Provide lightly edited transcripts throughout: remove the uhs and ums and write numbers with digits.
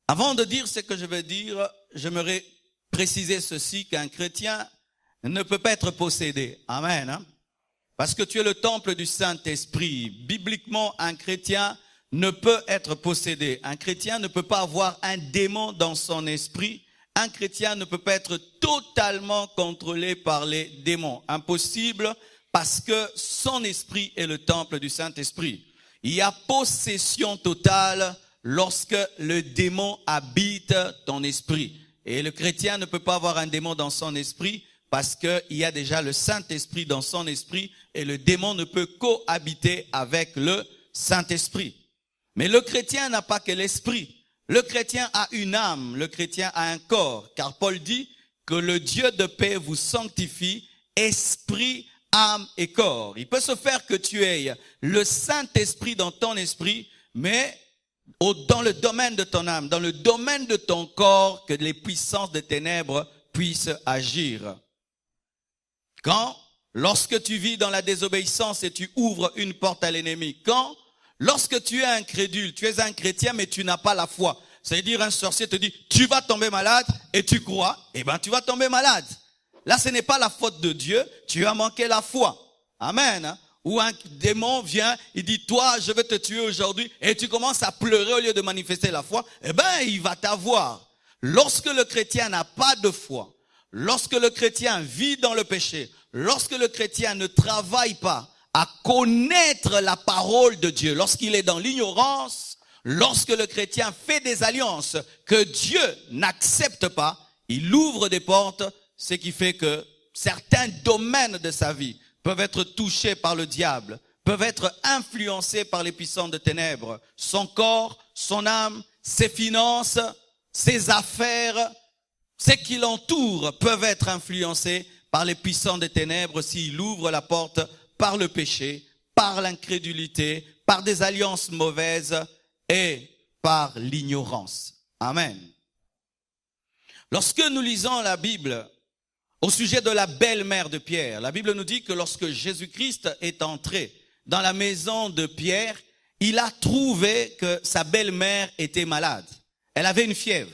Avant de dire ce que je vais dire, j'aimerais préciser ceci, qu'un chrétien ne peut pas être possédé. Amen. Hein? Parce que tu es le temple du Saint-Esprit. Bibliquement, un chrétien ne peut être possédé. Un chrétien ne peut pas avoir un démon dans son esprit. Un chrétien ne peut pas être totalement contrôlé par les démons. Impossible, parce que son esprit est le temple du Saint-Esprit. Il y a possession totale lorsque le démon habite ton esprit. Et le chrétien ne peut pas avoir un démon dans son esprit parce qu'il y a déjà le Saint-Esprit dans son esprit et le démon ne peut cohabiter avec le Saint-Esprit. Mais le chrétien n'a pas que l'esprit. Le chrétien a une âme, le chrétien a un corps. Car Paul dit que le Dieu de paix vous sanctifie, esprit, âme et corps. Il peut se faire que tu aies le Saint-Esprit dans ton esprit, mais dans le domaine de ton âme, dans le domaine de ton corps, que les puissances des ténèbres puissent agir. Lorsque tu vis dans la désobéissance et tu ouvres une porte à l'ennemi, lorsque tu es incrédule, tu es un chrétien mais tu n'as pas la foi. C'est-à-dire un sorcier te dit, tu vas tomber malade et tu crois, tu vas tomber malade. Là, ce n'est pas la faute de Dieu, tu as manqué la foi. Amen. Ou un démon vient, il dit, toi, je vais te tuer aujourd'hui, et tu commences à pleurer au lieu de manifester la foi, il va t'avoir. Lorsque le chrétien n'a pas de foi, lorsque le chrétien vit dans le péché, lorsque le chrétien ne travaille pas à connaître la parole de Dieu, lorsqu'il est dans l'ignorance, lorsque le chrétien fait des alliances que Dieu n'accepte pas, il ouvre des portes, ce qui fait que certains domaines de sa vie peuvent être touchés par le diable, peuvent être influencés par les puissances de ténèbres. Son corps, son âme, ses finances, ses affaires, ce qui l'entoure peuvent être influencés par les puissances des ténèbres s'il ouvre la porte par le péché, par l'incrédulité, par des alliances mauvaises et par l'ignorance. Amen. Lorsque nous lisons la Bible, au sujet de la belle-mère de Pierre, la Bible nous dit que lorsque Jésus-Christ est entré dans la maison de Pierre, il a trouvé que sa belle-mère était malade. Elle avait une fièvre.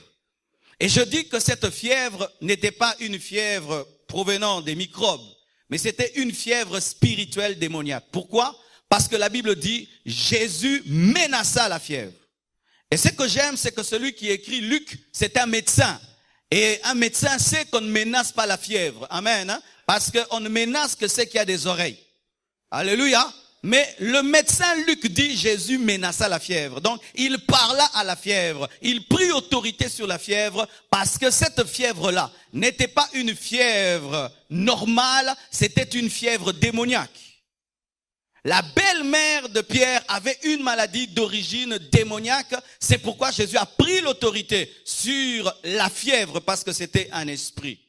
Et je dis que cette fièvre n'était pas une fièvre provenant des microbes, mais c'était une fièvre spirituelle démoniaque. Pourquoi? Parce que la Bible dit, Jésus menaça la fièvre. Et ce que j'aime, c'est que celui qui écrit Luc, c'est un médecin. Et un médecin sait qu'on ne menace pas la fièvre. Amen. Hein? Parce qu'on ne menace que ceux qui a des oreilles. Alléluia. Mais le médecin Luc dit Jésus menaça la fièvre. Donc il parla à la fièvre. Il prit autorité sur la fièvre parce que cette fièvre-là n'était pas une fièvre normale, c'était une fièvre démoniaque. La belle-mère de Pierre avait une maladie d'origine démoniaque. C'est pourquoi Jésus a pris l'autorité sur la fièvre parce que c'était un esprit.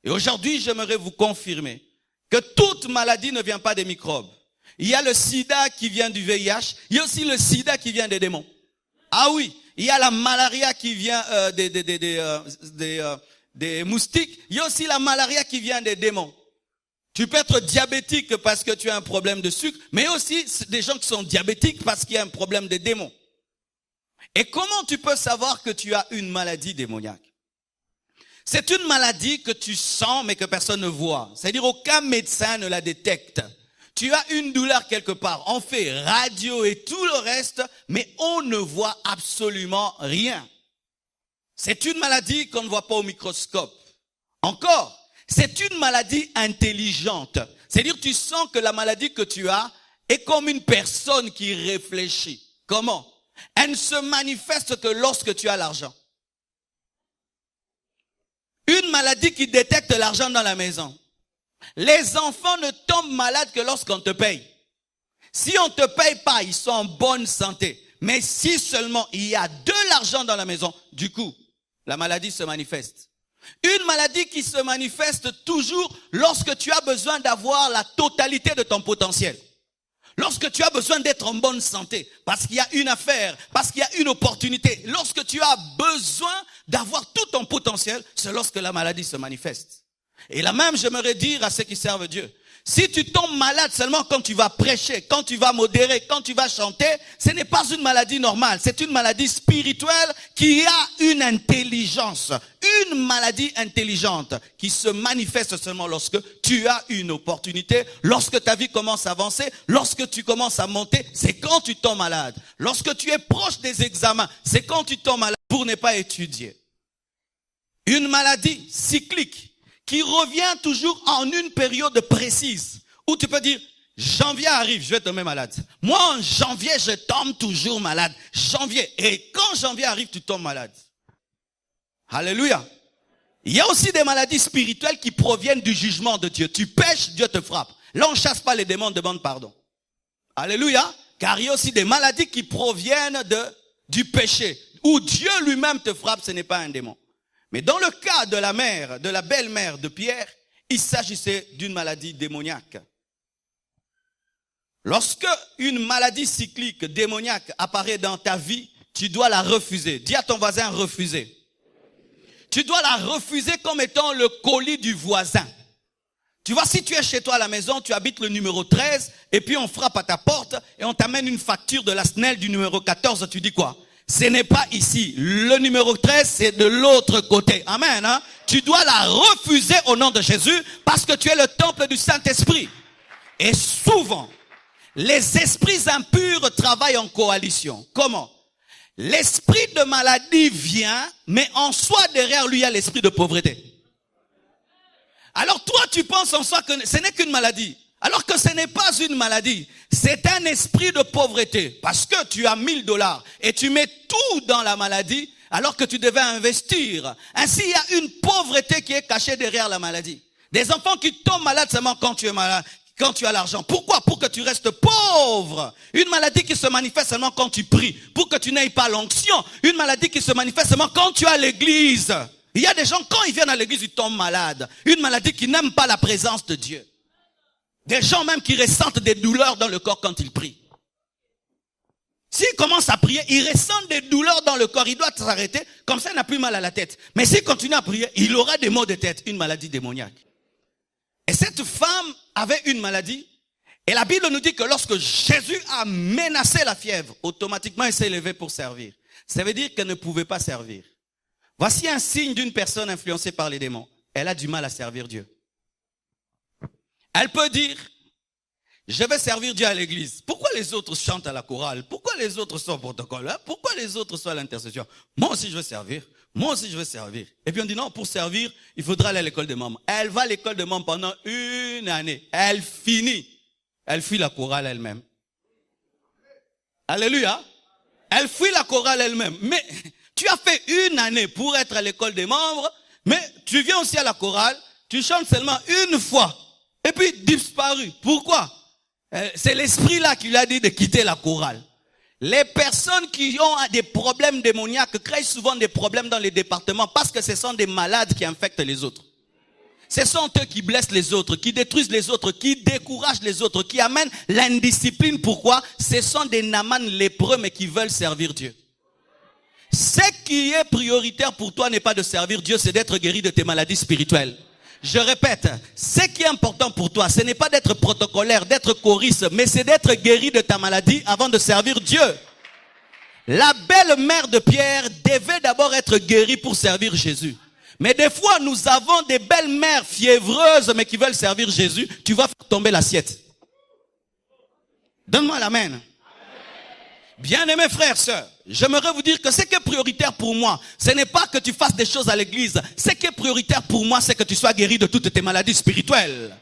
Et aujourd'hui, j'aimerais vous confirmer que toute maladie ne vient pas des microbes. Il y a le sida qui vient du VIH. Il y a aussi le sida qui vient des démons. Ah oui, il y a la malaria qui vient des moustiques. Il y a aussi la malaria qui vient des démons. Tu peux être diabétique parce que tu as un problème de sucre, mais aussi des gens qui sont diabétiques parce qu'il y a un problème de démons. Et comment tu peux savoir que tu as une maladie démoniaque? C'est une maladie que tu sens mais que personne ne voit. C'est-à-dire aucun médecin ne la détecte. Tu as une douleur quelque part, on fait radio et tout le reste, mais on ne voit absolument rien. C'est une maladie qu'on ne voit pas au microscope. Encore, c'est une maladie intelligente. C'est-à-dire tu sens que la maladie que tu as est comme une personne qui réfléchit. Comment? Elle ne se manifeste que lorsque tu as l'argent. Une maladie qui détecte l'argent dans la maison. Les enfants ne tombent malades que lorsqu'on te paye. Si on ne te paye pas, ils sont en bonne santé. Mais si seulement il y a de l'argent dans la maison, du coup, la maladie se manifeste. Une maladie qui se manifeste toujours lorsque tu as besoin d'avoir la totalité de ton potentiel. Lorsque tu as besoin d'être en bonne santé, parce qu'il y a une affaire, parce qu'il y a une opportunité. Lorsque tu as besoin d'avoir tout ton potentiel, c'est lorsque la maladie se manifeste. Et là même, j'aimerais dire à ceux qui servent Dieu, Si tu tombes malade seulement quand tu vas prêcher, quand tu vas modérer, quand tu vas chanter, ce n'est pas une maladie normale. C'est une maladie spirituelle qui a une intelligence. Une maladie intelligente qui se manifeste seulement lorsque tu as une opportunité, lorsque ta vie commence à avancer, lorsque tu commences à monter, c'est quand tu tombes malade. Lorsque tu es proche des examens, c'est quand tu tombes malade pour ne pas étudier. Une maladie cyclique qui revient toujours en une période précise, où tu peux dire, janvier arrive, je vais tomber malade. Moi, en janvier, je tombe toujours malade. Janvier. Et quand janvier arrive, tu tombes malade. Alléluia. Il y a aussi des maladies spirituelles qui proviennent du jugement de Dieu. Tu pèches, Dieu te frappe. Là, on ne chasse pas les démons, on demande pardon. Alléluia. Car il y a aussi des maladies qui proviennent du péché, où Dieu lui-même te frappe, ce n'est pas un démon. Mais dans le cas de la mère, de la belle-mère de Pierre, il s'agissait d'une maladie démoniaque. Lorsque une maladie cyclique démoniaque apparaît dans ta vie, tu dois la refuser. Dis à ton voisin, refuser. Tu dois la refuser comme étant le colis du voisin. Tu vois, si tu es chez toi à la maison, tu habites le numéro 13, et puis on frappe à ta porte, et on t'amène une facture de la SNEL du numéro 14, tu dis quoi? Ce n'est pas ici. Le numéro 13, c'est de l'autre côté. Amen. Hein? Tu dois la refuser au nom de Jésus parce que tu es le temple du Saint-Esprit. Et souvent, les esprits impurs travaillent en coalition. Comment? L'esprit de maladie vient, mais en soi, derrière lui, il y a l'esprit de pauvreté. Alors toi, tu penses en soi que ce n'est qu'une maladie. Alors que ce n'est pas une maladie, c'est un esprit de pauvreté. Parce que tu as $1000 et tu mets tout dans la maladie alors que tu devais investir. Ainsi, il y a une pauvreté qui est cachée derrière la maladie. Des enfants qui tombent malades seulement quand tu es malade, quand tu as l'argent. Pourquoi? Pour que tu restes pauvre. Une maladie qui se manifeste seulement quand tu pries, pour que tu n'aies pas l'onction. Une maladie qui se manifeste seulement quand tu as l'église. Il y a des gens, quand ils viennent à l'église, ils tombent malades. Une maladie qui n'aime pas la présence de Dieu. Des gens même qui ressentent des douleurs dans le corps quand ils prient. S'il commence à prier, il ressent des douleurs dans le corps. Il doit s'arrêter, comme ça il n'a plus mal à la tête. Mais s'il continue à prier, il aura des maux de tête, une maladie démoniaque. Et cette femme avait une maladie. Et la Bible nous dit que lorsque Jésus a menacé la fièvre, automatiquement elle s'est levée pour servir. Ça veut dire qu'elle ne pouvait pas servir. Voici un signe d'une personne influencée par les démons. Elle a du mal à servir Dieu. Elle peut dire, je vais servir Dieu à l'église. Pourquoi les autres chantent à la chorale? Pourquoi les autres sont au protocole? Pourquoi les autres sont à l'intercession? Moi aussi je veux servir. Moi aussi je veux servir. Et puis on dit non, pour servir, il faudra aller à l'école des membres. Elle va à l'école des membres pendant 1 année. Elle finit. Elle fuit la chorale elle-même. Alléluia. Elle fuit la chorale elle-même. Mais tu as fait 1 année pour être à l'école des membres, mais tu viens aussi à la chorale, tu chantes seulement 1 fois. Et puis, disparu. Pourquoi? C'est l'esprit là qui lui a dit de quitter la chorale. Les personnes qui ont des problèmes démoniaques créent souvent des problèmes dans les départements parce que ce sont des malades qui infectent les autres. Ce sont eux qui blessent les autres, qui détruisent les autres, qui découragent les autres, qui amènent l'indiscipline. Pourquoi? Ce sont des Naaman lépreux mais qui veulent servir Dieu. Ce qui est prioritaire pour toi n'est pas de servir Dieu, c'est d'être guéri de tes maladies spirituelles. Je répète, ce qui est important pour toi, ce n'est pas d'être protocolaire, d'être choriste, mais c'est d'être guéri de ta maladie avant de servir Dieu. La belle-mère de Pierre devait d'abord être guérie pour servir Jésus. Mais des fois, nous avons des belles-mères fiévreuses, mais qui veulent servir Jésus. Tu vas faire tomber l'assiette. Donne-moi l'amen. Bien-aimés frères, sœurs, j'aimerais vous dire que ce qui est prioritaire pour moi, ce n'est pas que tu fasses des choses à l'église. Ce qui est prioritaire pour moi, c'est que tu sois guéri de toutes tes maladies spirituelles.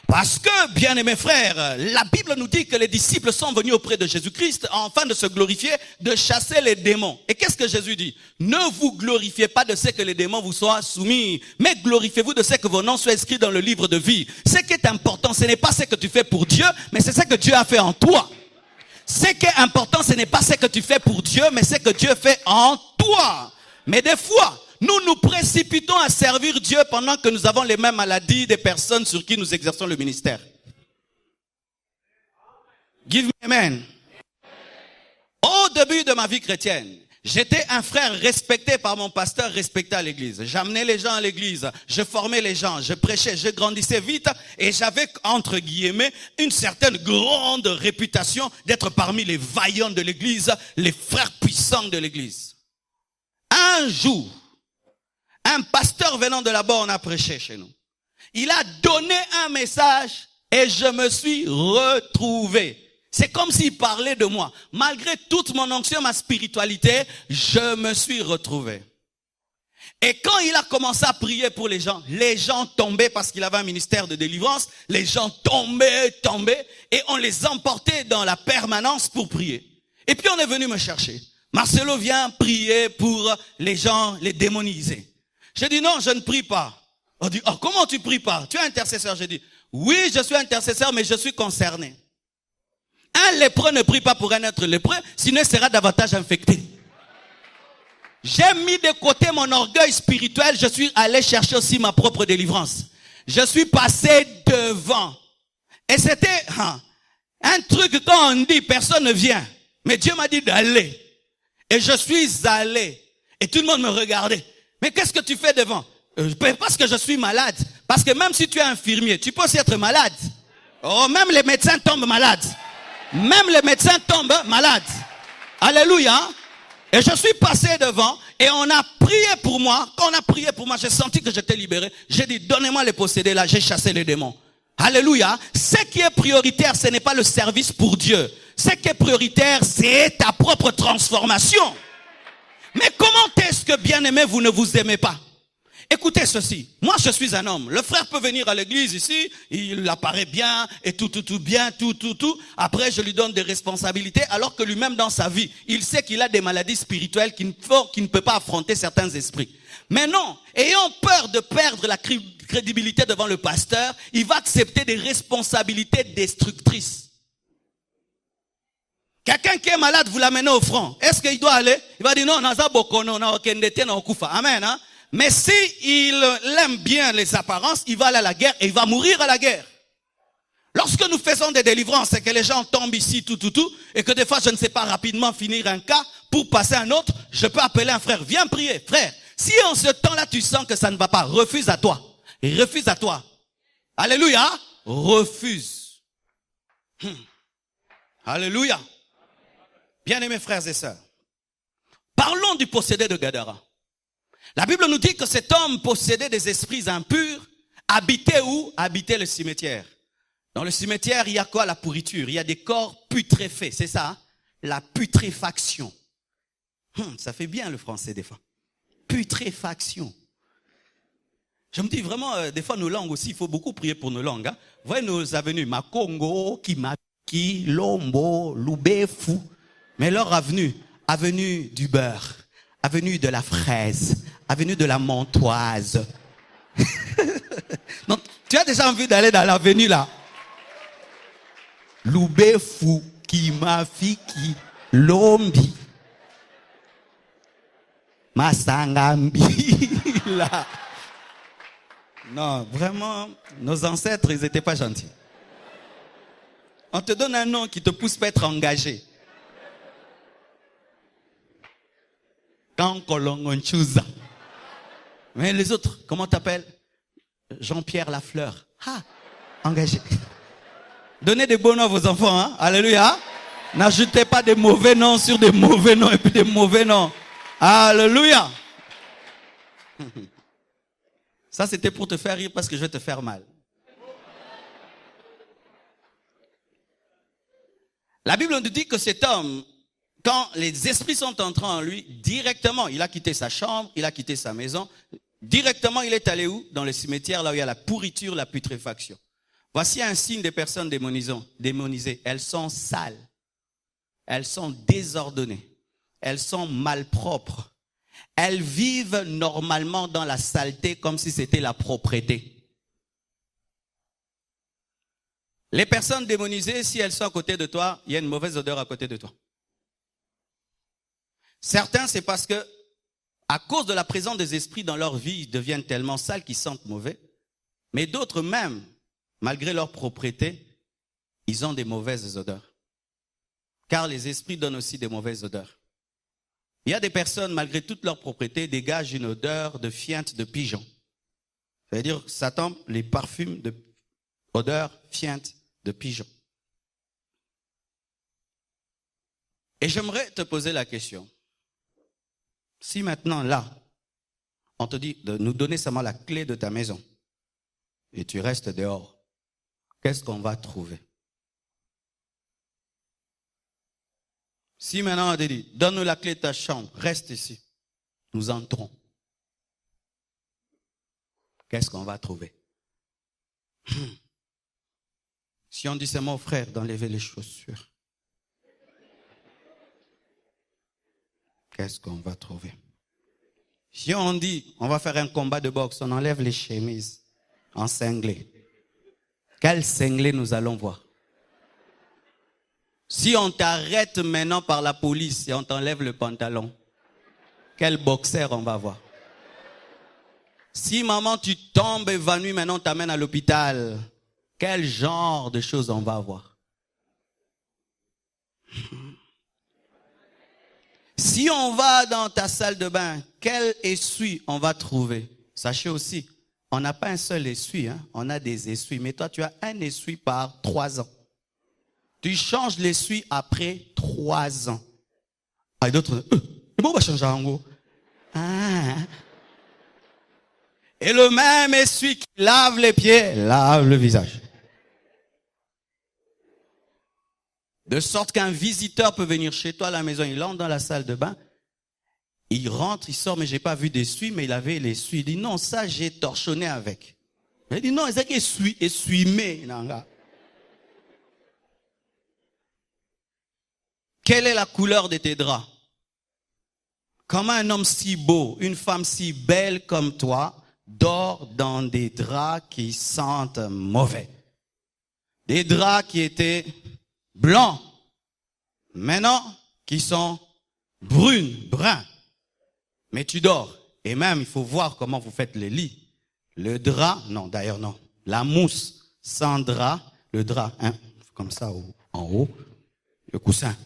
Parce que, bien-aimés frères, la Bible nous dit que les disciples sont venus auprès de Jésus-Christ afin de se glorifier, de chasser les démons. Et qu'est-ce que Jésus dit? Ne vous glorifiez pas de ce que les démons vous soient soumis, mais glorifiez-vous de ce que vos noms soient inscrits dans le livre de vie. Ce qui est important, ce n'est pas ce que tu fais pour Dieu, mais c'est ce que Dieu a fait en toi. Ce qui est important, ce n'est pas ce que tu fais pour Dieu, mais ce que Dieu fait en toi. Mais des fois, nous nous précipitons à servir Dieu pendant que nous avons les mêmes maladies des personnes sur qui nous exerçons le ministère. Give me amen. Au début de ma vie chrétienne, J'étais un frère respecté par mon pasteur, respecté à l'église. J'amenais les gens à l'église, je formais les gens, je prêchais, je grandissais vite et j'avais, entre guillemets, une certaine grande réputation d'être parmi les vaillants de l'église, les frères puissants de l'église. Un jour, un pasteur venant de là-bas, on a prêché chez nous. Il a donné un message et je me suis retrouvé. C'est comme s'il parlait de moi. Malgré toute mon onction, ma spiritualité, je me suis retrouvé. Et quand il a commencé à prier pour les gens tombaient parce qu'il avait un ministère de délivrance. Les gens tombaient, et on les emportait dans la permanence pour prier. Et puis on est venu me chercher. Marcelo vient prier pour les gens, les démoniser. J'ai dit non, je ne prie pas. On dit, oh, comment tu pries pas? Tu es intercesseur. J'ai dit, oui, je suis intercesseur, mais je suis concerné. Un lépreux ne prie pas pour un être lépreux, sinon il sera davantage infecté. J'ai mis de côté mon orgueil spirituel, je suis allé chercher aussi ma propre délivrance. Je suis passé devant. Et c'était un truc quand on dit, personne ne vient. Mais Dieu m'a dit d'aller. Et je suis allé. Et tout le monde me regardait. Mais qu'est-ce que tu fais devant? Parce que je suis malade. Parce que même si tu es infirmier, tu peux aussi être malade. Oh, même les médecins tombent malades. Même les médecins tombent malades. Alléluia. Et je suis passé devant et on a prié pour moi. Quand on a prié pour moi, j'ai senti que j'étais libéré. J'ai dit, donnez-moi les possédés là. J'ai chassé les démons. Alléluia. Ce qui est prioritaire, ce n'est pas le service pour Dieu. Ce qui est prioritaire, c'est ta propre transformation. Mais comment est-ce que, bien-aimé, vous ne vous aimez pas? Écoutez ceci, moi je suis un homme, le frère peut venir à l'église ici, il apparaît bien et tout. Après je lui donne des responsabilités alors que lui-même dans sa vie, il sait qu'il a des maladies spirituelles qu'il ne peut pas affronter certains esprits. Mais non, ayant peur de perdre la crédibilité devant le pasteur, il va accepter des responsabilités destructrices. Quelqu'un qui est malade, vous l'amenez au front, est-ce qu'il doit aller? Il va dire non, amen, hein? Mais si il aime bien les apparences, il va aller à la guerre et il va mourir à la guerre. Lorsque nous faisons des délivrances et que les gens tombent ici, et que des fois je ne sais pas rapidement finir un cas pour passer à un autre, je peux appeler un frère, viens prier. Frère, si en ce temps-là tu sens que ça ne va pas, refuse à toi. Refuse à toi. Alléluia. Refuse. Alléluia. Bien-aimés frères et sœurs, parlons du possédé de Gadara. La Bible nous dit que cet homme possédait des esprits impurs, habitait où? Habitait le cimetière. Dans le cimetière, il y a quoi? La pourriture. Il y a des corps putréfaits, c'est ça, hein? La putréfaction. Ça fait bien le français des fois. Putréfaction. Je me dis vraiment, des fois nos langues aussi, il faut beaucoup prier pour nos langues. Hein? Vous voyez nos avenues, Makongo, Kimaki, Lombo, Lubefu. Mais leur avenue du beurre, avenue de la fraise, avenue de la mentoise. Donc, tu as déjà envie d'aller dans l'avenue là. Lubefu, Kimafiki, Lombi, Masangambi. Là. Non, vraiment, nos ancêtres, ils n'étaient pas gentils. On te donne un nom qui te pousse pas à être engagé. Mais les autres, comment t'appelles? Jean-Pierre Lafleur. Ah, engagé. Donnez des bons noms à vos enfants, hein? Alléluia. N'ajoutez pas des mauvais noms sur des mauvais noms et puis des mauvais noms. Alléluia. Ça, c'était pour te faire rire parce que je vais te faire mal. La Bible nous dit que cet homme, quand les esprits sont entrés en lui, directement, il a quitté sa chambre, il a quitté sa maison. Directement, il est allé où? Dans le cimetière, là où il y a la pourriture, la putréfaction. Voici un signe des personnes démonisées. Elles sont sales. Elles sont désordonnées. Elles sont malpropres. Elles vivent normalement dans la saleté comme si c'était la propreté. Les personnes démonisées, si elles sont à côté de toi, il y a une mauvaise odeur à côté de toi. Certains, c'est parce que, à cause de la présence des esprits dans leur vie, ils deviennent tellement sales qu'ils sentent mauvais. Mais d'autres même, malgré leur propreté, ils ont des mauvaises odeurs. Car les esprits donnent aussi des mauvaises odeurs. Il y a des personnes, malgré toute leur propriété, dégagent une odeur de fiente de pigeon. Ça veut dire, ça tombe les parfums de odeur fiente de pigeon. Et j'aimerais te poser la question. Si maintenant, là, on te dit de nous donner seulement la clé de ta maison et tu restes dehors, qu'est-ce qu'on va trouver? Si maintenant on te dit, donne-nous la clé de ta chambre, reste ici, nous entrons. Qu'est-ce qu'on va trouver? Si on dit c'est mon frère d'enlever les chaussures, qu'est-ce qu'on va trouver? Si on dit on va faire un combat de boxe, on enlève les chemises en cinglé. Quel cinglé nous allons voir? Si on t'arrête maintenant par la police et on t'enlève le pantalon, quel boxeur on va voir? Si maman tu tombes évanoui, maintenant on t'amène à l'hôpital, quel genre de choses on va voir? Si on va dans ta salle de bain, quel essuie on va trouver? Sachez aussi, on n'a pas un seul essuie, hein? On a des essuies, mais toi tu as un essuie par 3 ans. Tu changes l'essuie après 3 ans. Ah, et d'autres, on va changer en gros. Ah. Et le même essuie qui lave les pieds, lave le visage. De sorte qu'un visiteur peut venir chez toi à la maison, il entre dans la salle de bain, il rentre, il sort, mais j'ai pas vu d'essuie, mais il avait l'essuie. Il dit, non, ça j'ai torchonné avec. Il dit, non, c'est essuie-mais. Quelle est la couleur de tes draps? Comment un homme si beau, une femme si belle comme toi, dort dans des draps qui sentent mauvais? Des draps qui étaient blancs, maintenant qui sont bruns. Mais tu dors. Et même, il faut voir comment vous faites les lits. Le drap, non, d'ailleurs non. La mousse sans drap, le drap, hein, comme ça en haut, le coussin.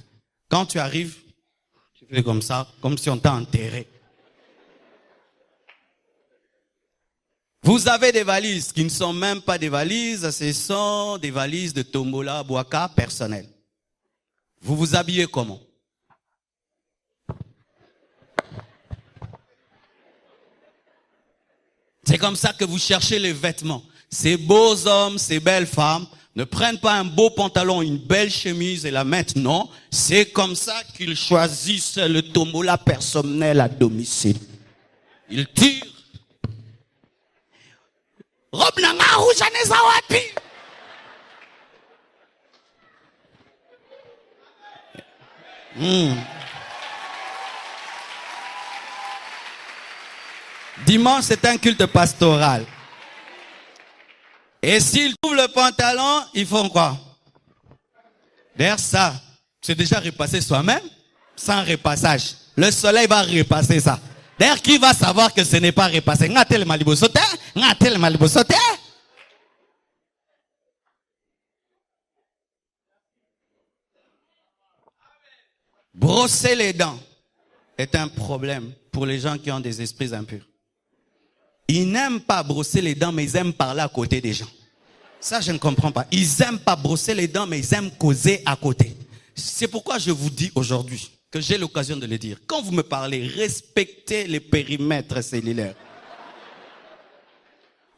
Quand tu arrives, tu fais comme ça, comme si on t'a enterré. Vous avez des valises qui ne sont même pas des valises, ce sont des valises de tombola, boaka personnelles. Vous vous habillez comment? C'est comme ça que vous cherchez les vêtements. Ces beaux hommes, ces belles femmes ne prennent pas un beau pantalon, une belle chemise et la mettent, non. C'est comme ça qu'ils choisissent le tombola personnel à domicile. Ils tirent. Robe nanga rouge aneza wapi? Dimanche, c'est un culte pastoral. Et s'ils trouvent le pantalon, ils font quoi? D'ailleurs, ça, c'est déjà repassé soi-même, sans repassage. Le soleil va repasser ça. D'ailleurs, qui va savoir que ce n'est pas repassé? Ngatel malibosote? Ngatel malibosote? Brosser les dents est un problème pour les gens qui ont des esprits impurs. Ils n'aiment pas brosser les dents, mais ils aiment parler à côté des gens. Ça, je ne comprends pas. Ils n'aiment pas brosser les dents, mais ils aiment causer à côté. C'est pourquoi je vous dis aujourd'hui, que j'ai l'occasion de le dire. Quand vous me parlez, respectez les périmètres cellulaires.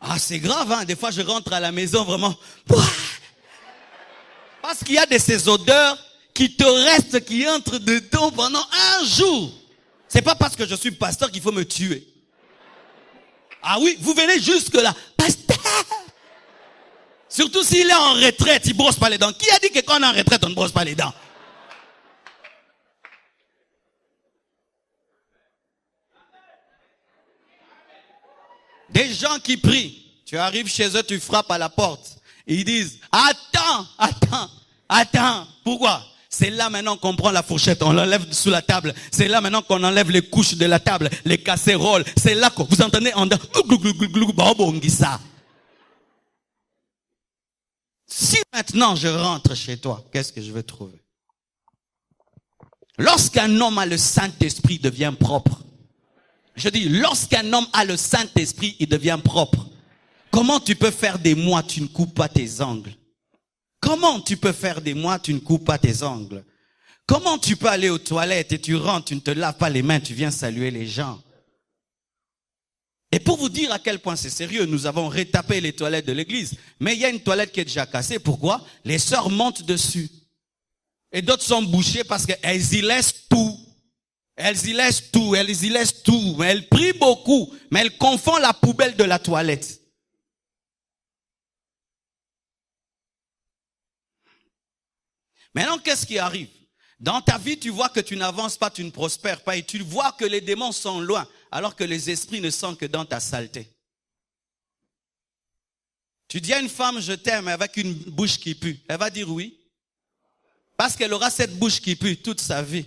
Ah, c'est grave, hein. Des fois, je rentre à la maison vraiment. Parce qu'il y a de ces odeurs qui te restent, qui entrent dedans pendant un jour. C'est pas parce que je suis pasteur qu'il faut me tuer. Ah oui, vous venez jusque là. Pasteur! Surtout s'il est en retraite, il brosse pas les dents. Qui a dit que quand on est en retraite, on ne brosse pas les dents? Des gens qui prient. Tu arrives chez eux, tu frappes à la porte. Ils disent, attends. Pourquoi? C'est là maintenant qu'on prend la fourchette, on l'enlève sous la table. C'est là maintenant qu'on enlève les couches de la table, les casseroles. C'est là que vous entendez en si maintenant je rentre chez toi, qu'est-ce que je vais trouver? Lorsqu'un homme a le Saint-Esprit, il devient propre. Je dis, lorsqu'un homme a le Saint-Esprit, il devient propre. Comment tu peux faire des mois, tu ne coupes pas tes ongles? Comment tu peux faire des mois, tu ne coupes pas tes ongles? Comment tu peux aller aux toilettes et tu rentres, tu ne te laves pas les mains, tu viens saluer les gens? Et pour vous dire à quel point c'est sérieux, nous avons retapé les toilettes de l'église. Mais il y a une toilette qui est déjà cassée. Pourquoi? Les sœurs montent dessus. Et d'autres sont bouchées parce qu'elles y laissent tout. Elles y laissent tout, elles y laissent tout. Mais elles prient beaucoup, mais elles confondent la poubelle de la toilette. Maintenant, qu'est-ce qui arrive? Dans ta vie, tu vois que tu n'avances pas, tu ne prospères pas et tu vois que les démons sont loin alors que les esprits ne sont que dans ta saleté. Tu dis à une femme, je t'aime avec une bouche qui pue. Elle va dire oui. Parce qu'elle aura cette bouche qui pue toute sa vie.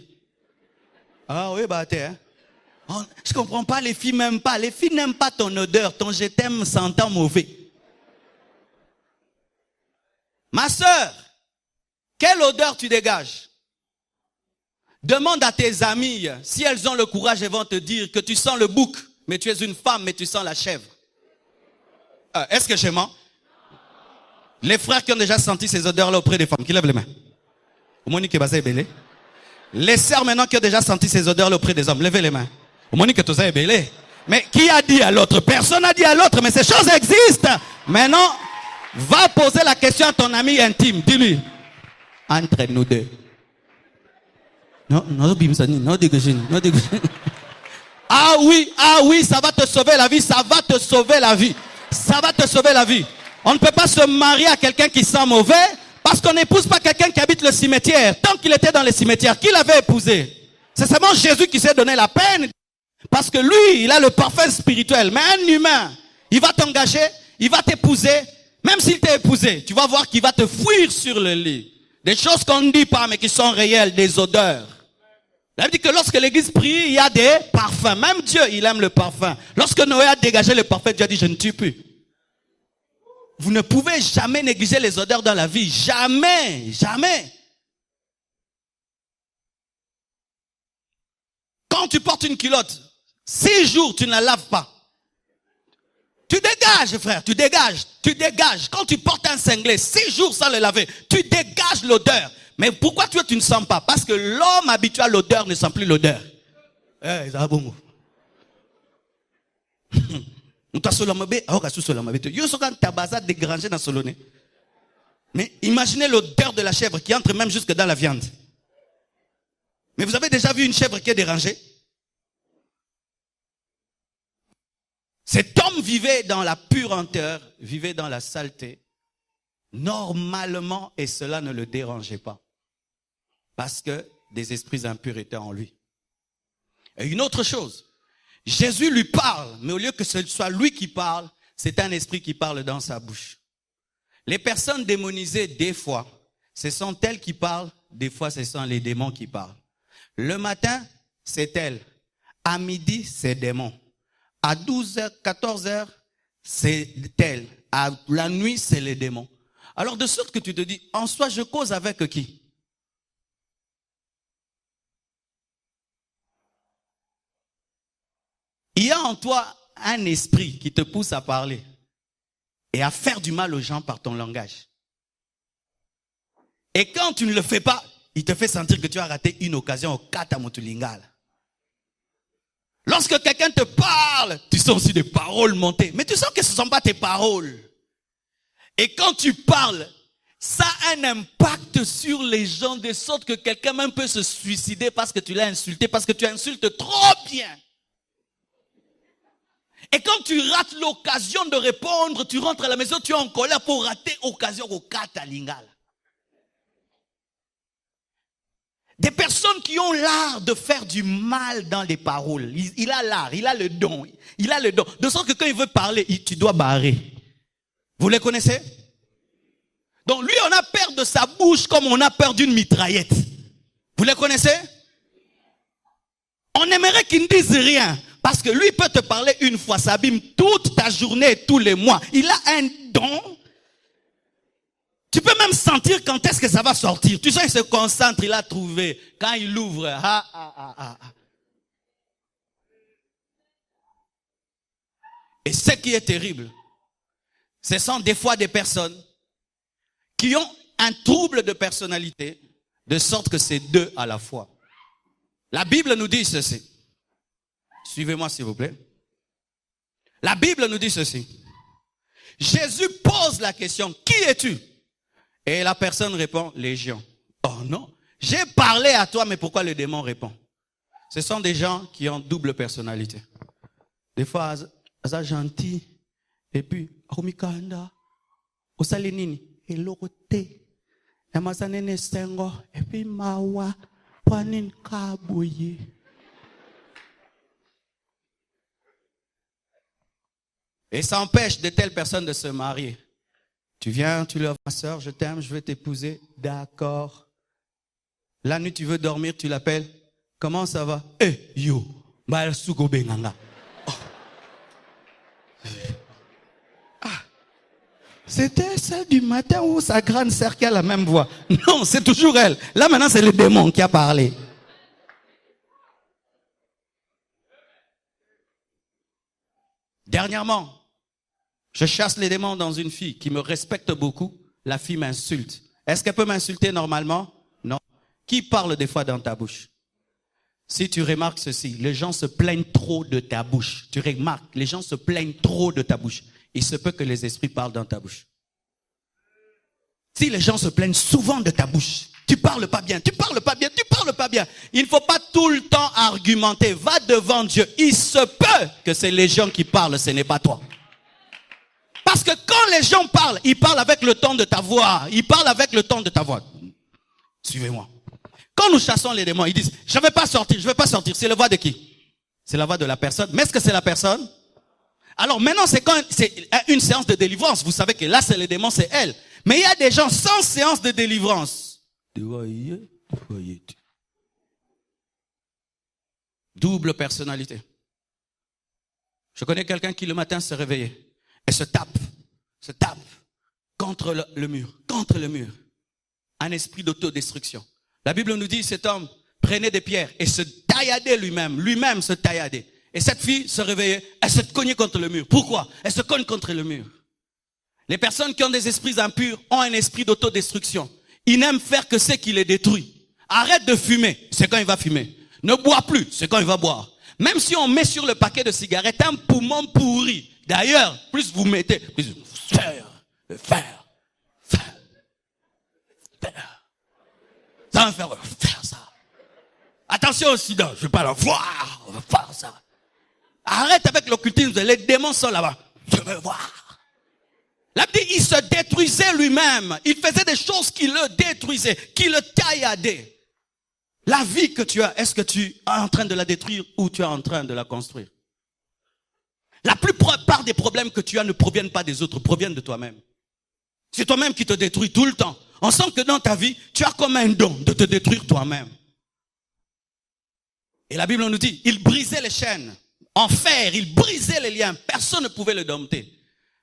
Ah oui, bah t'es, hein. Oh, je comprends pas, les filles m'aiment pas. Les filles n'aiment pas ton odeur, ton je t'aime s'entend mauvais. Ma sœur, quelle odeur tu dégages? Demande à tes amies, si elles ont le courage, elles vont te dire que tu sens le bouc, mais tu es une femme, mais tu sens la chèvre. Est-ce que je mens? Les frères qui ont déjà senti ces odeurs-là auprès des femmes, qui lèvent les mains. Les sœurs maintenant qui ont déjà senti ces odeurs-là auprès des hommes, levez les mains. Mais qui a dit à l'autre? Personne n'a dit à l'autre, mais ces choses existent. Maintenant, va poser la question à ton ami intime. Dis-lui, entre nous deux. Ah oui, ça va te sauver la vie, ça va te sauver la vie. Ça va te sauver la vie. On ne peut pas se marier à quelqu'un qui sent mauvais parce qu'on n'épouse pas quelqu'un qui habite le cimetière. Tant qu'il était dans le cimetière, qui l'avait épousé? C'est seulement Jésus qui s'est donné la peine parce que lui, il a le parfum spirituel. Mais un humain, il va t'engager, il va t'épouser. Même s'il t'a épousé, tu vas voir qu'il va te fuir sur le lit. Des choses qu'on ne dit pas mais qui sont réelles, des odeurs. Il dit que lorsque l'église prie, il y a des parfums. Même Dieu, il aime le parfum. Lorsque Noé a dégagé le parfum, Dieu a dit, je ne tue plus. Vous ne pouvez jamais négliger les odeurs dans la vie. Jamais, jamais. Quand tu portes une culotte, 6 jours, tu ne la laves pas. Tu dégages, frère, tu dégages. Quand tu portes un cinglet, 6 jours sans le laver, tu dégages l'odeur. Mais pourquoi toi tu ne sens pas? Parce que l'homme habitué à l'odeur ne sent plus l'odeur. Mais imaginez l'odeur de la chèvre qui entre même jusque dans la viande. Mais vous avez déjà vu une chèvre qui est dérangée? Cet homme vivait dans la pureté, vivait dans la saleté, normalement, et cela ne le dérangeait pas. Parce que des esprits impurs étaient en lui. Et une autre chose, Jésus lui parle, mais au lieu que ce soit lui qui parle, c'est un esprit qui parle dans sa bouche. Les personnes démonisées, des fois, ce sont elles qui parlent, des fois ce sont les démons qui parlent. Le matin, c'est elle. À midi, c'est démon. À 12h, 14h, c'est elle. À la nuit, c'est les démons. Alors de sorte que tu te dis, en soi, je cause avec qui? Il y a en toi un esprit qui te pousse à parler et à faire du mal aux gens par ton langage. Et quand tu ne le fais pas, il te fait sentir que tu as raté une occasion au Kata Motulingala. Lorsque quelqu'un te parle, tu sens aussi des paroles monter. Mais tu sens que ce ne sont pas tes paroles. Et quand tu parles, ça a un impact sur les gens de sorte que quelqu'un même peut se suicider parce que tu l'as insulté, parce que tu insultes trop bien. Et quand tu rates l'occasion de répondre, tu rentres à la maison, tu es en colère pour rater l'occasion au Katalingala. Des personnes qui ont l'art de faire du mal dans les paroles. Il a l'art, il a le don. Il a le don. De sorte que quand il veut parler, tu dois barrer. Vous les connaissez? Donc lui, on a peur de sa bouche comme on a peur d'une mitraillette. Vous les connaissez? On aimerait qu'il ne dise rien. Parce que lui peut te parler une fois, ça abîme toute ta journée, tous les mois. Il a un don. Tu peux même sentir sentir quand est-ce que ça va sortir. Tu sens, il se concentre, il a trouvé. Quand il ouvre, Et ce qui est terrible, ce sont des fois des personnes qui ont un trouble de personnalité, de sorte que c'est deux à la fois. La Bible nous dit ceci. Suivez-moi s'il vous plaît. La Bible nous dit ceci. Jésus pose la question, qui es-tu? Et la personne répond, Légion. Oh non, j'ai parlé à toi, mais pourquoi le démon répond? Ce sont des gens qui ont double personnalité. Des fois, ça gentil, et puis, Romikanda, Osalinini, et l'orote, Yamasanene Sengo, et puis Mawa, Panin Kabouye. Et ça empêche de telles personnes de se marier. Tu viens, tu leur dis, ma soeur, je t'aime, je veux t'épouser. D'accord. La nuit, tu veux dormir, tu l'appelles. Comment ça va? Yo, Malsugo Benganga. C'était celle du matin où sa grande sœur qui a la même voix. Non, c'est toujours elle. Là, maintenant, c'est le démon qui a parlé. Dernièrement, je chasse les démons dans une fille qui me respecte beaucoup. La fille m'insulte. Est-ce qu'elle peut m'insulter normalement? Non. Qui parle des fois dans ta bouche? Si tu remarques ceci, les gens se plaignent trop de ta bouche. Tu remarques, les gens se plaignent trop de ta bouche. Il se peut que les esprits parlent dans ta bouche. Si les gens se plaignent souvent de ta bouche, tu parles pas bien, tu parles pas bien, tu parles pas bien. Il ne faut pas tout le temps argumenter. Va devant Dieu. Il se peut que c'est les gens qui parlent, ce n'est pas toi. Parce que quand les gens parlent, ils parlent avec le ton de ta voix. Ils parlent avec le ton de ta voix. Suivez-moi. Quand nous chassons les démons, ils disent, je ne vais pas sortir, je ne vais pas sortir. C'est la voix de qui? C'est la voix de la personne. Mais est-ce que c'est la personne? Alors maintenant, c'est quand c'est une séance de délivrance. Vous savez que là, c'est les démons, c'est elle. Mais il y a des gens sans séance de délivrance. Double personnalité. Je connais quelqu'un qui le matin se réveillait et se tape contre le mur. Un esprit d'autodestruction. La Bible nous dit, cet homme prenait des pierres et se tailladait lui-même se tailladait. Et cette fille se réveillait, elle se cognait contre le mur. Pourquoi? Elle se cogne contre le mur. Les personnes qui ont des esprits impurs ont un esprit d'autodestruction. Ils n'aiment faire que ce qui les détruit. Arrête de fumer, c'est quand il va fumer. Ne bois plus, c'est quand il va boire. Même si on met sur le paquet de cigarettes un poumon pourri. D'ailleurs, plus vous mettez, plus faire. Ça va faire ça. Attention au sida, je ne vais pas le voir, on va faire ça. Arrête avec l'occultisme, les démons sont là-bas. Je veux voir. La Bible dit, il se détruisait lui-même. Il faisait des choses qui le détruisaient, qui le tailladaient. La vie que tu as, est-ce que tu es en train de la détruire ou tu es en train de la construire? La plupart des problèmes que tu as ne proviennent pas des autres, proviennent de toi-même. C'est toi-même qui te détruis tout le temps. On sent que dans ta vie, tu as comme un don de te détruire toi-même. Et la Bible nous dit, il brisait les chaînes en fer, il brisait les liens. Personne ne pouvait le dompter.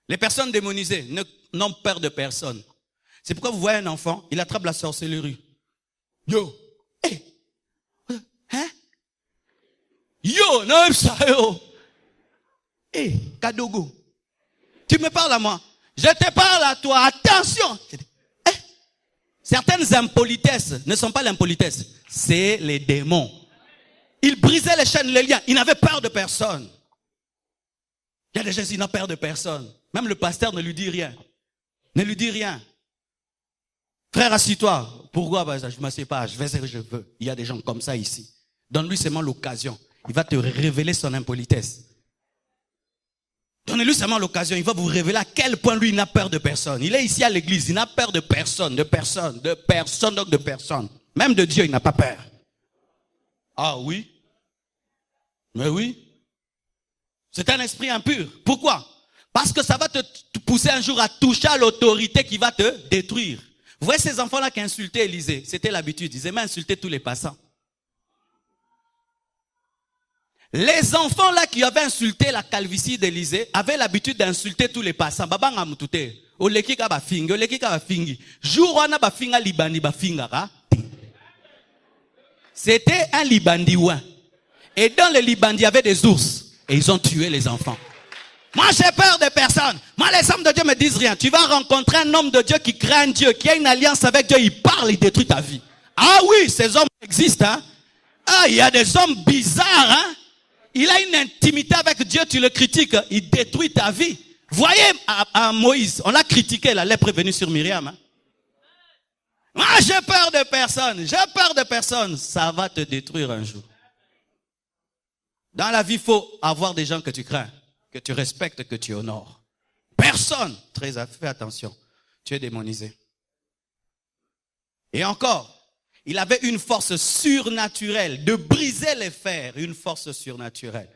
Les personnes démonisées n'ont peur de personne. C'est pourquoi vous voyez un enfant, il attrape la sorcellerie. Yo, hey, hein? Yo, non, ça, yo. Hey, Kadogo, tu me parles à moi. Je te parle à toi, attention. Hey. Certaines impolitesses ne sont pas l'impolitesse, c'est les démons. Il brisait les chaînes, les liens. Il n'avait peur de personne. Il y a des gens qui n'ont peur de personne. Même le pasteur ne lui dit rien. Ne lui dit rien. Frère, assis-toi. Pourquoi? Je ne m'assieds pas. Je fais ce que je veux. Il y a des gens comme ça ici. Donne-lui seulement l'occasion. Il va te révéler son impolitesse. Donnez-lui seulement l'occasion. Il va vous révéler à quel point lui, il n'a peur de personne. Il est ici à l'église. Il n'a peur de personne. Donc de personne. Même de Dieu, il n'a pas peur. Ah oui? Mais oui. C'est un esprit impur. Pourquoi? Parce que ça va te pousser un jour à toucher à l'autorité qui va te détruire. Vous voyez ces enfants-là qui insultaient Élisée. C'était l'habitude. Ils aimaient insulter tous les passants. Les enfants-là qui avaient insulté la calvitie d'Élisée avaient l'habitude d'insulter tous les passants. Babanga mutute. Oleki ka ba fingi, oleki ka ba fingi. Jour wana ba finga libandi ba fingara. C'était un libandioin. Et dans le Liban, il y avait des ours. Et ils ont tué les enfants. Moi, j'ai peur de personne. Moi, les hommes de Dieu me disent rien. Tu vas rencontrer un homme de Dieu qui craint Dieu, qui a une alliance avec Dieu. Il parle, il détruit ta vie. Ah oui, ces hommes existent. Hein? Ah, il y a des hommes bizarres. Hein? Il a une intimité avec Dieu, tu le critiques. Il détruit ta vie. Voyez à Moïse, on l'a critiqué, la lèpre est venue sur Myriam. Hein? Moi, j'ai peur de personne. J'ai peur de personne. Ça va te détruire un jour. Dans la vie, il faut avoir des gens que tu crains, que tu respectes, que tu honores. Personne. Fais attention. Tu es démonisé. Et encore, il avait une force surnaturelle de briser les fers, une force surnaturelle.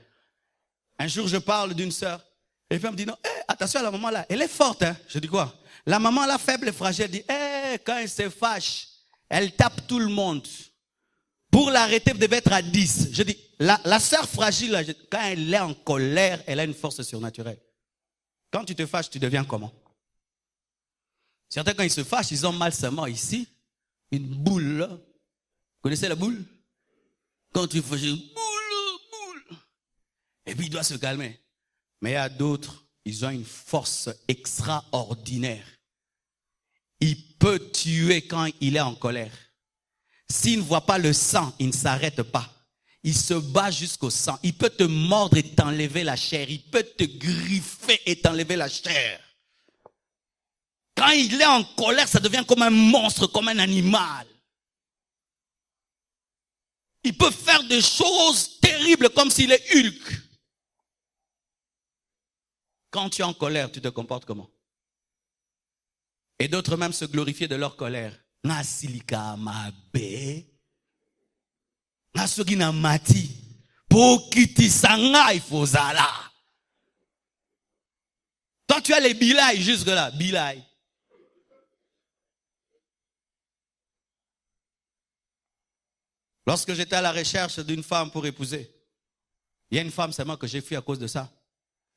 Un jour, je parle d'une sœur, et elle me dit, non, attention à la maman là, elle est forte. Hein? Je dis quoi? La maman là, faible et fragile, dit, quand elle se fâche, elle tape tout le monde. Pour l'arrêter, vous devez être à 10. Je dis, la sœur fragile, quand elle est en colère, elle a une force surnaturelle. Quand tu te fâches, tu deviens comment? Certains, quand ils se fâchent, ils ont mal seulement ici. Une boule, là. Vous connaissez la boule? Quand tu fâches, boule. Et puis il doit se calmer. Mais il y a d'autres, ils ont une force extraordinaire. Il peut tuer quand il est en colère. S'il ne voit pas le sang, il ne s'arrête pas. Il se bat jusqu'au sang. Il peut te mordre et t'enlever la chair. Il peut te griffer et t'enlever la chair. Quand il est en colère, ça devient comme un monstre, comme un animal. Il peut faire des choses terribles comme s'il est Hulk. Quand tu es en colère, tu te comportes comment? Et d'autres même se glorifier de leur colère. Nasilika mabe. Nasogi na mati. Pokiti sanga ifozala. Toi, tu as les bilaïs jusque là. Bilaïs. Lorsque j'étais à la recherche d'une femme pour épouser, il y a une femme seulement que j'ai fui à cause de ça.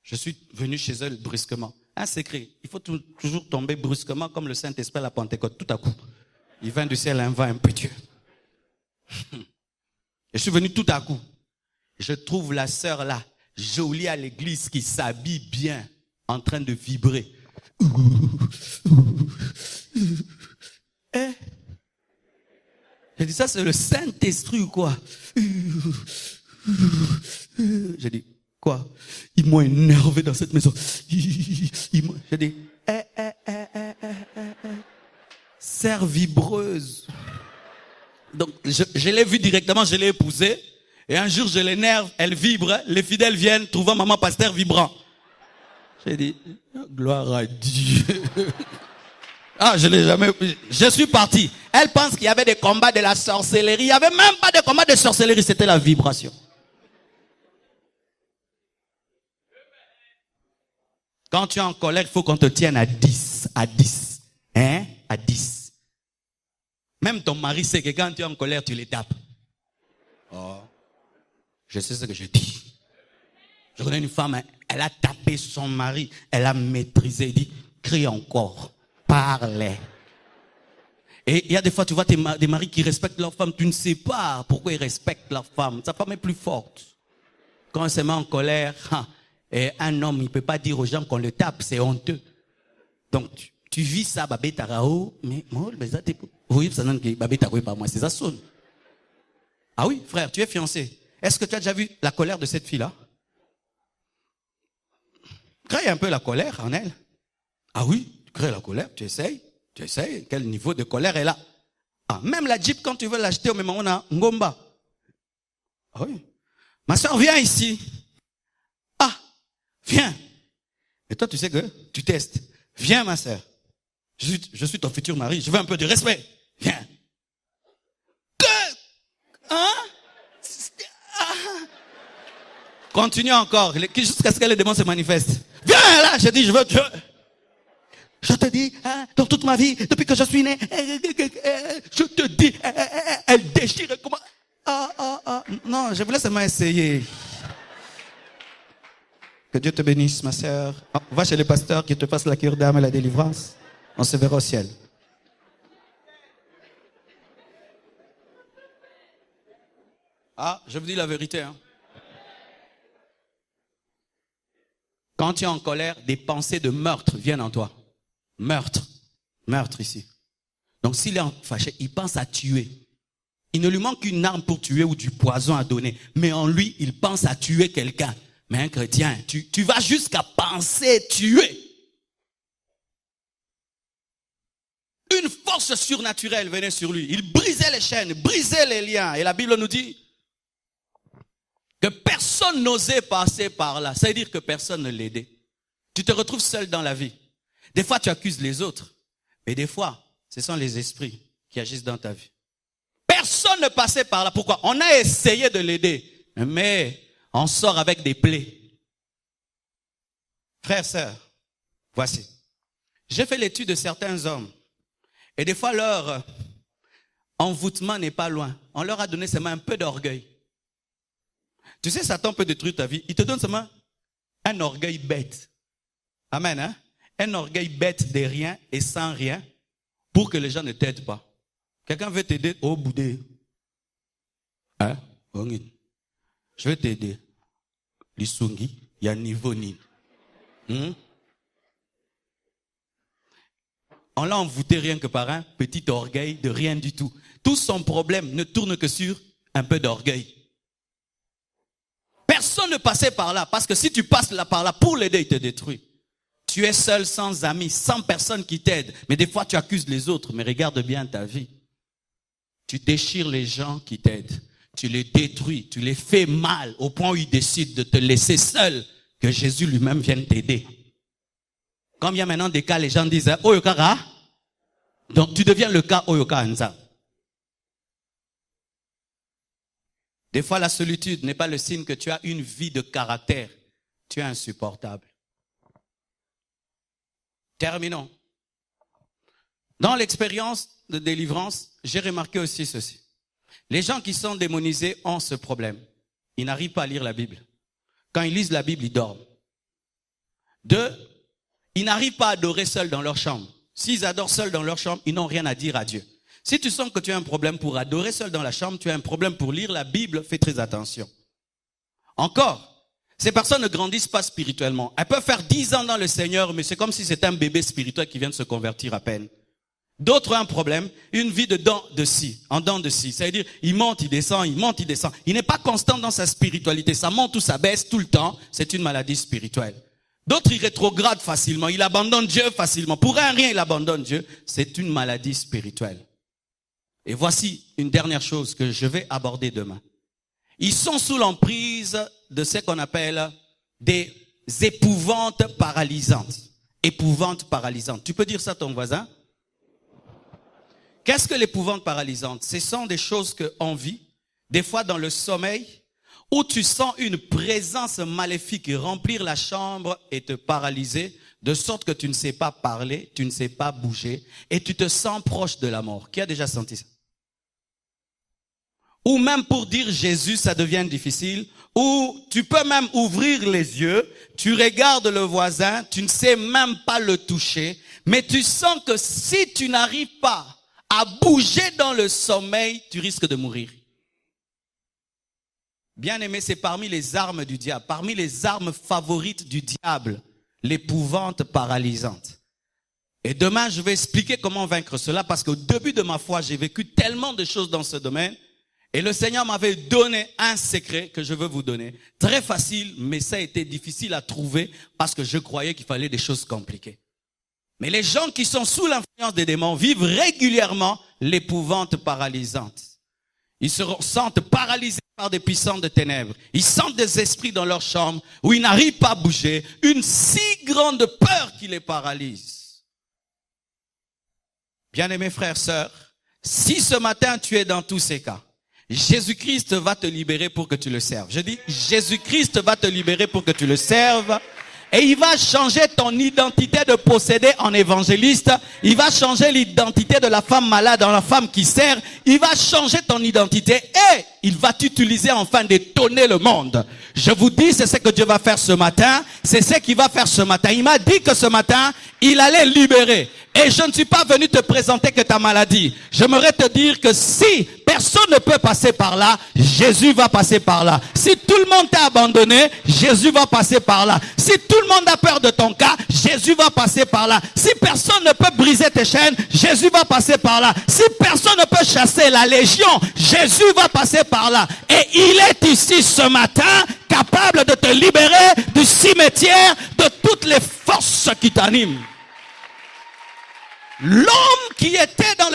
Je suis venu chez elle brusquement. Un secret. Il faut toujours tomber brusquement comme le Saint-Esprit à la Pentecôte, tout à coup. Il vient du ciel un vent impétueux. Je suis venu tout à coup. Je trouve la sœur là, jolie à l'église, qui s'habille bien, en train de vibrer. J'ai dit, ça c'est le Saint-Esprit ou quoi? J'ai dit, quoi? Ils m'ont énervé dans cette maison. J'ai dit, sœur vibreuse. Donc, je l'ai vue directement, je l'ai épousée. Et un jour, je l'énerve, elle vibre. Les fidèles viennent, trouvant maman pasteur vibrant. J'ai dit, gloire à Dieu. Ah, je l'ai jamais... Je suis parti. Elle pense qu'il y avait des combats de la sorcellerie. Il n'y avait même pas de combat de sorcellerie, c'était la vibration. Quand tu es en colère, il faut qu'on te tienne à 10. À 10. Hein? À 10. Même ton mari sait que quand tu es en colère, tu les tapes. Oh. Je sais ce que je dis. Je connais une femme, elle a tapé son mari. Elle a maîtrisé. Elle dit, crie encore. Parle. Et il y a des fois, tu vois des maris qui respectent leur femme. Tu ne sais pas pourquoi ils respectent leur femme. Sa femme est plus forte. Quand elle se met en colère, et un homme, il ne peut pas dire aux gens qu'on le tape. C'est honteux. Donc, tu vis ça, babé tarao, mais moi, ça t'es... Oui, ça n'a que babé tarao par moi, c'est ça sonne. Ah oui, frère, tu es fiancé. Est-ce que tu as déjà vu la colère de cette fille-là? Crée un peu la colère en elle. Ah oui, tu crées la colère, tu essayes. Quel niveau de colère est là? Ah, même la Jeep, quand tu veux l'acheter, au même moment, on a Ngomba. Ah oui. Ma soeur, viens ici. Ah, viens. Et toi, tu sais que tu testes. Viens, ma soeur. Je suis ton futur mari. Je veux un peu de respect. Viens. Hein? Continue encore. Jusqu'à ce que les démons se manifestent. Viens là, je dis, je te dis, dans toute ma vie, depuis que je suis né, je te dis, elle déchire comment. Non, je voulais seulement essayer. Que Dieu te bénisse, ma sœur. Va chez le pasteur qui te fasse la cure d'âme et la délivrance. On se verra au ciel. Ah, je vous dis la vérité. Hein. Quand tu es en colère, des pensées de meurtre viennent en toi. Meurtre. Meurtre ici. Donc s'il est fâché, il pense à tuer. Il ne lui manque qu'une arme pour tuer ou du poison à donner. Mais en lui, il pense à tuer quelqu'un. Mais un chrétien, tu vas jusqu'à penser tuer. Une force surnaturelle venait sur lui. Il brisait les chaînes, brisait les liens. Et la Bible nous dit que personne n'osait passer par là. Ça veut dire que personne ne l'aidait. Tu te retrouves seul dans la vie. Des fois, tu accuses les autres. Mais des fois, ce sont les esprits qui agissent dans ta vie. Personne ne passait par là. Pourquoi? On a essayé de l'aider. Mais on sort avec des plaies. Frères, sœurs, voici. J'ai fait l'étude de certains hommes. Et des fois, leur envoûtement n'est pas loin. On leur a donné seulement un peu d'orgueil. Tu sais, Satan peut détruire ta vie. Il te donne seulement un orgueil bête. Amen, hein? Un orgueil bête de rien et sans rien pour que les gens ne t'aident pas. Quelqu'un veut t'aider? Oh, boudé. Hein? Je vais t'aider. Lisungi, il y a niveau ni. On l'a envoûté rien que par un petit orgueil de rien du tout. Tout son problème ne tourne que sur un peu d'orgueil. Personne ne passait par là, parce que si tu passes là par là pour l'aider, il te détruit. Tu es seul, sans amis, sans personne qui t'aide. Mais des fois, tu accuses les autres. Mais regarde bien ta vie. Tu déchires les gens qui t'aident. Tu les détruis. Tu les fais mal au point où ils décident de te laisser seul. Que Jésus lui-même vienne t'aider. Comme il y a maintenant des cas, les gens disent « Oyokara ». Donc tu deviens le cas Oyoka Anza. Des fois, la solitude n'est pas le signe que tu as une vie de caractère. Tu es insupportable. Terminons. Dans l'expérience de délivrance, j'ai remarqué aussi ceci. Les gens qui sont démonisés ont ce problème. Ils n'arrivent pas à lire la Bible. Quand ils lisent la Bible, ils dorment. 2, ils n'arrivent pas à adorer seuls dans leur chambre. S'ils adorent seuls dans leur chambre, ils n'ont rien à dire à Dieu. Si tu sens que tu as un problème pour adorer seul dans la chambre, tu as un problème pour lire la Bible, fais très attention. Encore, ces personnes ne grandissent pas spirituellement. Elles peuvent faire 10 ans dans le Seigneur, mais c'est comme si c'était un bébé spirituel qui vient de se convertir à peine. D'autres ont un problème, une vie de dents de scie, en dents de scie. C'est-à-dire, il monte, il descend, il monte, il descend. Il n'est pas constant dans sa spiritualité. Ça monte ou ça baisse tout le temps. C'est une maladie spirituelle. D'autres, ils rétrogradent facilement. Ils abandonnent Dieu facilement. Pour rien, ils abandonnent Dieu. C'est une maladie spirituelle. Et voici une dernière chose que je vais aborder demain. Ils sont sous l'emprise de ce qu'on appelle des épouvantes paralysantes. Épouvantes paralysantes. Tu peux dire ça à ton voisin? Qu'est-ce que l'épouvante paralysante? Ce sont des choses qu'on vit, des fois dans le sommeil, où tu sens une présence maléfique remplir la chambre et te paralyser, de sorte que tu ne sais pas parler, tu ne sais pas bouger, et tu te sens proche de la mort. Qui a déjà senti ça? Ou même pour dire Jésus, ça devient difficile, ou tu peux même ouvrir les yeux, tu regardes le voisin, tu ne sais même pas le toucher, mais tu sens que si tu n'arrives pas à bouger dans le sommeil, tu risques de mourir. Bien aimé, c'est parmi les armes du diable, parmi les armes favorites du diable, l'épouvante paralysante. Et demain, je vais expliquer comment vaincre cela, parce qu'au début de ma foi, j'ai vécu tellement de choses dans ce domaine, et le Seigneur m'avait donné un secret que je veux vous donner. Très facile, mais ça a été difficile à trouver, parce que je croyais qu'il fallait des choses compliquées. Mais les gens qui sont sous l'influence des démons vivent régulièrement l'épouvante paralysante. Ils se sentent paralysés par des puissances de ténèbres. Ils sentent des esprits dans leur chambre où ils n'arrivent pas à bouger. Une si grande peur qui les paralyse. Bien-aimés frères, sœurs, si ce matin tu es dans tous ces cas, Jésus-Christ va te libérer pour que tu le serves. Je dis, Jésus-Christ va te libérer pour que tu le serves. Et il va changer ton identité de possédé en évangéliste. Il va changer l'identité de la femme malade en la femme qui sert. Il va changer ton identité et il va t'utiliser afin d'étonner le monde. Je vous dis, c'est ce que Dieu va faire ce matin. C'est ce qu'il va faire ce matin. Il m'a dit que ce matin, il allait libérer. Et je ne suis pas venu te présenter que ta maladie. J'aimerais te dire que si personne ne peut passer par là, Jésus va passer par là. Si tout le monde t'a abandonné, Jésus va passer par là. Si tout le monde a peur de ton cas, Jésus va passer par là. Si personne ne peut briser tes chaînes, Jésus va passer par là. Si personne ne peut chasser la légion, Jésus va passer par là. Et il est ici ce matin, capable de te libérer du cimetière, de toutes les forces qui t'animent. L'homme qui était dans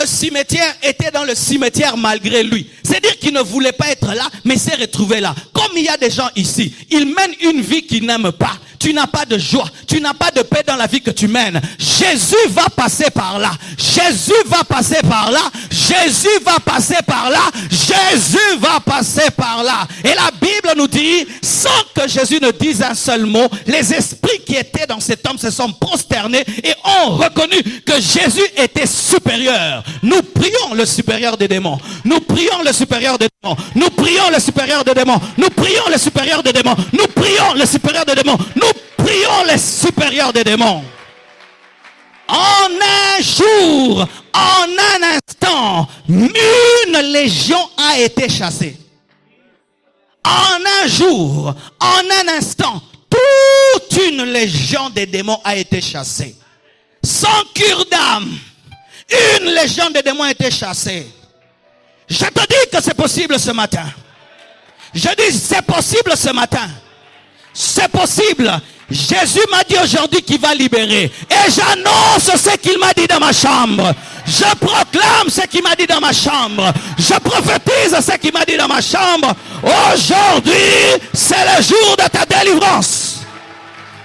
le cimetière malgré lui. C'est-à-dire qu'il ne voulait pas être là, mais s'est retrouvé là. Comme il y a des gens ici, ils mènent une vie qu'ils n'aiment pas. Tu n'as pas de joie, tu n'as pas de paix dans la vie que tu mènes. Jésus va passer par là. Jésus va passer par là. Jésus va passer par là. Jésus va passer par là. Et la Bible nous dit, sans que Jésus ne dise un seul mot, les esprits qui étaient dans cet homme se sont prosternés et ont reconnu que Jésus était supérieur. Nous prions le supérieur des démons. Nous prions le supérieur des démons. Nous prions le supérieur des démons. Nous prions le supérieur des démons. Nous prions le supérieur des démons. Nous prions les supérieurs des démons. En un jour, en un instant, une légion a été chassée. En un jour, en un instant, toute une légion des démons a été chassée. Sans cure d'âme, une légion de démons a été chassée. Je te dis que c'est possible ce matin. Je dis c'est possible ce matin. C'est possible. Jésus m'a dit aujourd'hui qu'il va libérer. Et j'annonce ce qu'il m'a dit dans ma chambre. Je proclame ce qu'il m'a dit dans ma chambre. Je prophétise ce qu'il m'a dit dans ma chambre. Aujourd'hui, c'est le jour de ta délivrance.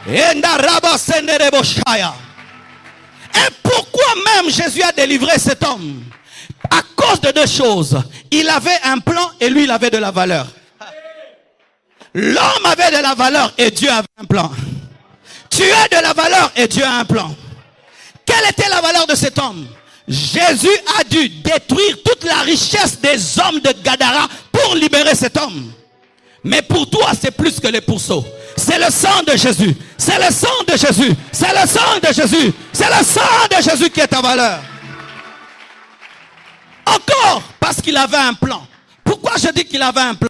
Et pourquoi même Jésus a délivré cet homme? À cause de deux choses. Il avait un plan et lui il avait de la valeur. L'homme avait de la valeur et Dieu avait un plan. Tu as de la valeur et Dieu a un plan. Quelle était la valeur de cet homme? Jésus a dû détruire toute la richesse des hommes de Gadara pour libérer cet homme. Mais pour toi, c'est plus que les pourceaux. C'est le sang de Jésus. C'est le sang de Jésus. C'est le sang de Jésus. C'est le sang de Jésus qui est ta valeur. Encore, parce qu'il avait un plan. Pourquoi je dis qu'il avait un plan?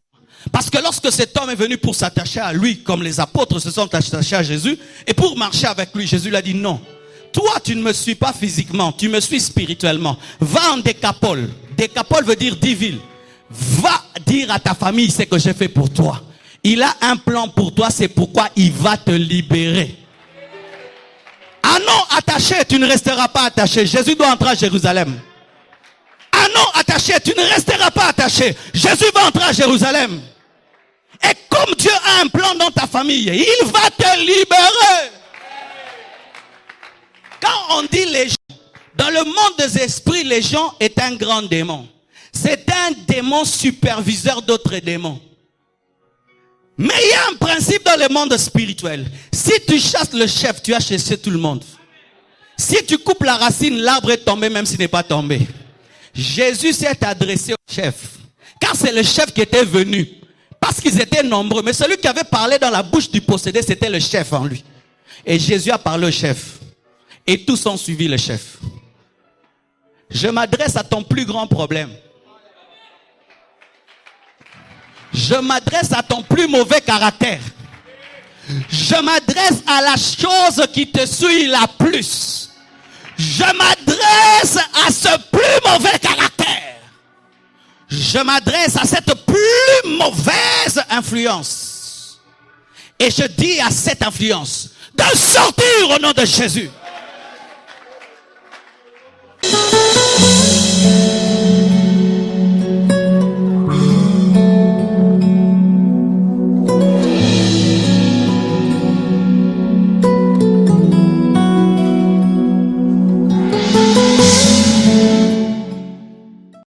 Parce que lorsque cet homme est venu pour s'attacher à lui, comme les apôtres se sont attachés à Jésus, et pour marcher avec lui, Jésus lui a dit non. Toi, tu ne me suis pas physiquement, tu me suis spirituellement. Va en Décapole. Décapole veut dire 10 villes. Va dire à ta famille ce que j'ai fait pour toi. Il a un plan pour toi, c'est pourquoi il va te libérer. Ah non, attaché, tu ne resteras pas attaché. Jésus doit entrer à Jérusalem. Ah non, attaché, tu ne resteras pas attaché. Jésus va entrer à Jérusalem. Et comme Dieu a un plan dans ta famille, il va te libérer. Quand on dit légion, dans le monde des esprits, légion est un grand démon. C'est un démon superviseur d'autres démons. Mais il y a un principe dans le monde spirituel. Si tu chasses le chef, tu as chassé tout le monde. Si tu coupes la racine, l'arbre est tombé même s'il n'est pas tombé. Jésus s'est adressé au chef. Car c'est le chef qui était venu. Parce qu'ils étaient nombreux. Mais celui qui avait parlé dans la bouche du possédé, c'était le chef en lui. Et Jésus a parlé au chef. Et tous ont suivi le chef. Je m'adresse à ton plus grand problème. Je m'adresse à ton plus mauvais caractère. Je m'adresse à la chose qui te suit la plus. Je m'adresse à ce plus mauvais caractère. Je m'adresse à cette plus mauvaise influence. Et je dis à cette influence de sortir au nom de Jésus.